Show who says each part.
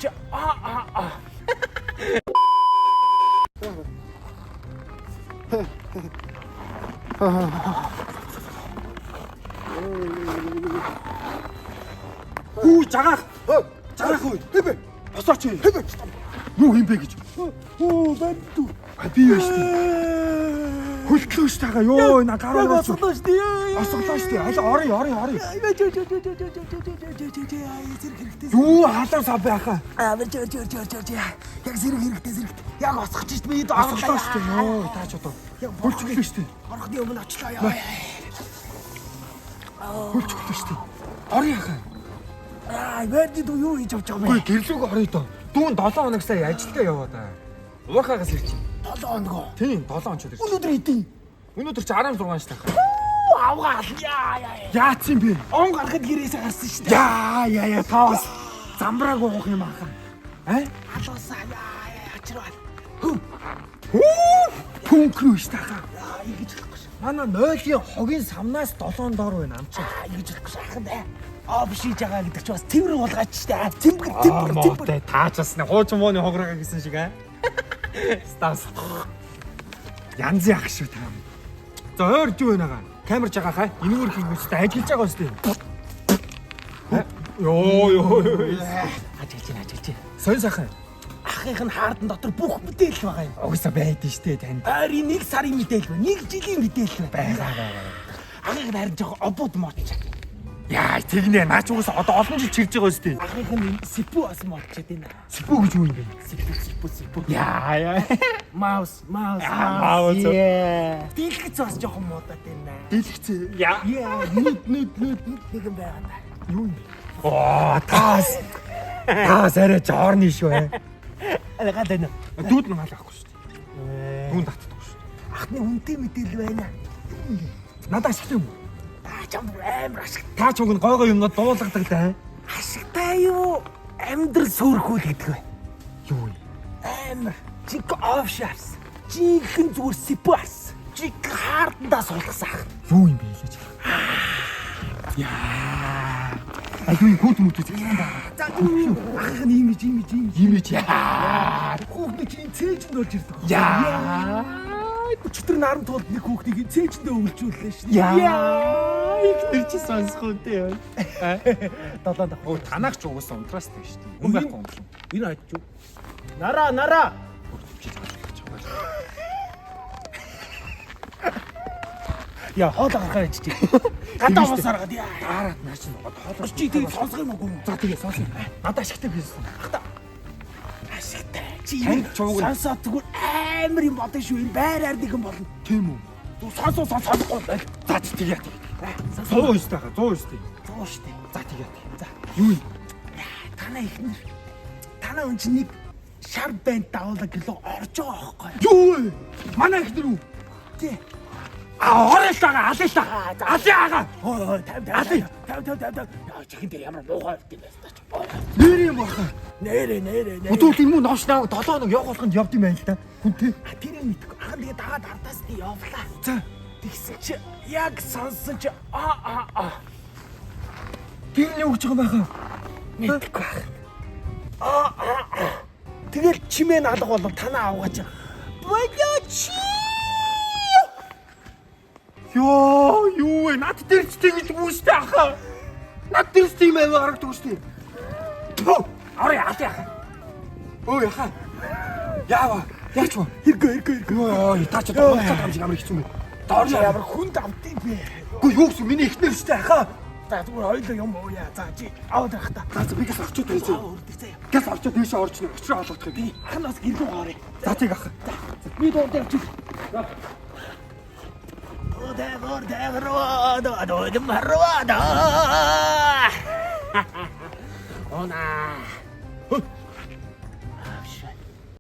Speaker 1: чи
Speaker 2: Хүү жагаах. Жагаах уу. Хэвэ. Босооч хэвэ. Юу юм бэ гэж.
Speaker 1: бэнтүү.
Speaker 2: Би юу штэ. Хөлтлөө штэ хаа. Йоо на гараа.
Speaker 1: Асуулаа штэ.
Speaker 2: Асуулаа штэ. Орой.
Speaker 1: Зэрэг
Speaker 2: Юу халуун сав байхаа.
Speaker 1: яг зэрэг хэрэгтэй. Яг осгож штэ би
Speaker 2: Асуулаа штэ. Йоо таач одоо. Хөлчлөө штэ.
Speaker 1: Орохны өмнө очлоо яа.
Speaker 2: Хөлчлөө штэ. Орой хаа.
Speaker 1: Верди дүү юу хийж авч байгаа
Speaker 2: Үгүй
Speaker 1: бэ?
Speaker 2: гэрлүүг орой доо. Дүүн 7 хоног сая ажилдаа яваад аа. Уухаагаас ирчих.
Speaker 1: 7 хоног.
Speaker 2: Тийм 7 хоног ч ирчих.
Speaker 1: Өнөөдөр хэдий?
Speaker 2: Өнөөдөр чи 16 штэ.
Speaker 1: Авгаал яа.
Speaker 2: Яац юм бэ?
Speaker 1: Он гарахад гэрээсээ гарсан штэ.
Speaker 2: Яа тавас замбрааг уух юм аахаа.
Speaker 1: Алуусаа яа ачрал.
Speaker 2: Пүнкрүү штэ хаа.
Speaker 1: Ингэж хэлэхгүй ш.
Speaker 2: Манай 0-ийн хогийн самнаас 7 доор байна амчаа.
Speaker 1: Ингэж хэлэхгүй шахах бай. Бишиж байгаа гэдэг чи бас тэмрэг болгаач штэ. Тэмбэр.
Speaker 2: Таачаасны хуучин мууны хогроо гэсэн шиг аа. Стас. Янз яах шүү та. За ойрж юу байна гаа? Камерж байгаа хаа? Энэгээр хийгүүстэй ажиллаж байгаа үстэй. Йоо.
Speaker 1: Ажиллаж.
Speaker 2: Сон сайхан.
Speaker 1: Ахынх нь хаардан дотор бүх мэдээлэл байгаа юм.
Speaker 2: Угсаа байдэн штэ танд.
Speaker 1: Ойрын 1 сарын мэдээлэл, 1 жилийн мэдээлэл
Speaker 2: Байгаа.
Speaker 1: Ахынх нь харин жоохон обод моч.
Speaker 2: Яа, тэгнэ. Наач угсаа одоо олон жил чирж байгаа үстэй.
Speaker 1: Ахынх нь сипу бас мочод байна.
Speaker 2: Сипүү гэж юу юм бэ?
Speaker 1: Сипу.
Speaker 2: Яа.
Speaker 1: Маус.
Speaker 2: Маус.
Speaker 1: Дийлгэц бас жоохон муудаад байна.
Speaker 2: Дэлгэцээ. Яа.
Speaker 1: Нүд нэгэн байгаа.
Speaker 2: Юу юм бэ? Оо, таас. Таас арай жорны шүү.
Speaker 1: Алгаад байна.
Speaker 2: Дүүд нь мал авахгүй шүү дээ. Дүүн татдаг шүү дээ.
Speaker 1: Ахны үнэтэй мэдээлэл байна.
Speaker 2: Надад ашигтай юм.
Speaker 1: Чам амар ашиг.
Speaker 2: Та ч уг нь гой юмнууд дуулгадаг даа.
Speaker 1: Ашигтай юу? Амьдрал сөөрхүүл гэдэг вэ?
Speaker 2: Юу вэ?
Speaker 1: Амар. Чиг офшарс. Жинхэнэ зүгээр сипас. Чиг хаардандаа суулгасан ах.
Speaker 2: Юу юм бэ гэж. Яа. Аюу хүүт мөчөж юм байна.
Speaker 1: За ахын имиж.
Speaker 2: Яа.
Speaker 1: Хүүхдийн чинь цээжинд орж ирдэг.
Speaker 2: Яа.
Speaker 1: Өчтөр наран тулд нэг хүүхдийг цээжиндээ өвлжүүллээ шин.
Speaker 2: Яа. Их чи сонсгоо дээ.
Speaker 1: Долоонд
Speaker 2: Оо танаач ч угаасаа унтраастай шүү дээ. Хүн байхгүй юм шүү.
Speaker 1: энэ хайч юу? Нара. Яа, хоол гарахаар ичиж. Гадаа уус харгаад яа.
Speaker 2: Дараад наач нь хоолоо.
Speaker 1: Чи тийг сонсох юм уу?
Speaker 2: За тэгээ сонсоо. Надад ашигтай байсан.
Speaker 1: Ашигтай. Чи
Speaker 2: Танд чууг.
Speaker 1: сонсоо зүгээр амар юм бодсон шүү. Энэ байраар нэгэн болно.
Speaker 2: Тийм үү?
Speaker 1: Сонсохгүй байл.
Speaker 2: За тэгээ. 100 өстэй хаа 100 өстэй.
Speaker 1: 100 штэ.
Speaker 2: За тэгээ.
Speaker 1: За.
Speaker 2: Юу юм?
Speaker 1: Танаа ихнэр. Танаа хүн чинь нэг шар банд давуулаа гэлөө орж байгаа байхгүй.
Speaker 2: Юу вэ? Манай ихнэр үү?
Speaker 1: Тий.
Speaker 2: Оролтойгоо алиалтаа. Алиагаа.
Speaker 1: Ой, 50. Яа, чихэн дээр ямар муухай байт юм бэ?
Speaker 2: Нэр юм баха.
Speaker 1: Нэрэ.
Speaker 2: Өдөрт юм уу новш наа 7 хоног явах болгонд явд юм байна л да. Хүн тий.
Speaker 1: Тэр юм мэдгүй. Ахын тэгээ дагаад ардаас нь явлаа.
Speaker 2: За.
Speaker 1: Тэгсэн чи яг сонсон чи
Speaker 2: Тэр нь юу гэж байгаа юм баха?
Speaker 1: мэдгүй ах. Тэгэл чимээ алга болов танаа авгаач. Болооч.
Speaker 2: Ёо, юу вэ? Над дээр ч тэгж бүстэй ахаа. Над дээр ч тийм аваа харагддаг үстэй.
Speaker 1: Орой алиах.
Speaker 2: Өө яхаа. Яава. Яач вэ?
Speaker 1: Иргэ.
Speaker 2: Ой, та ч одоо болцоо хамж ямар хэцүү юм бэ?
Speaker 1: Доор ямар хүнд авдیں۔ бэ?
Speaker 2: Үгүй юу гэсэн миний ихнэр штэ ахаа.
Speaker 1: За зүгээр хоёлоо юм уу яа. За чи аваад байх та.
Speaker 2: За би гас орчод байсан.
Speaker 1: Үрдээ.
Speaker 2: Гас орчод дээшээ орж нэг очроо олгох юм.
Speaker 1: Би ханаас гэргүй гоорой.
Speaker 2: За тийг ах.
Speaker 1: Би доор дээр чи. Ona.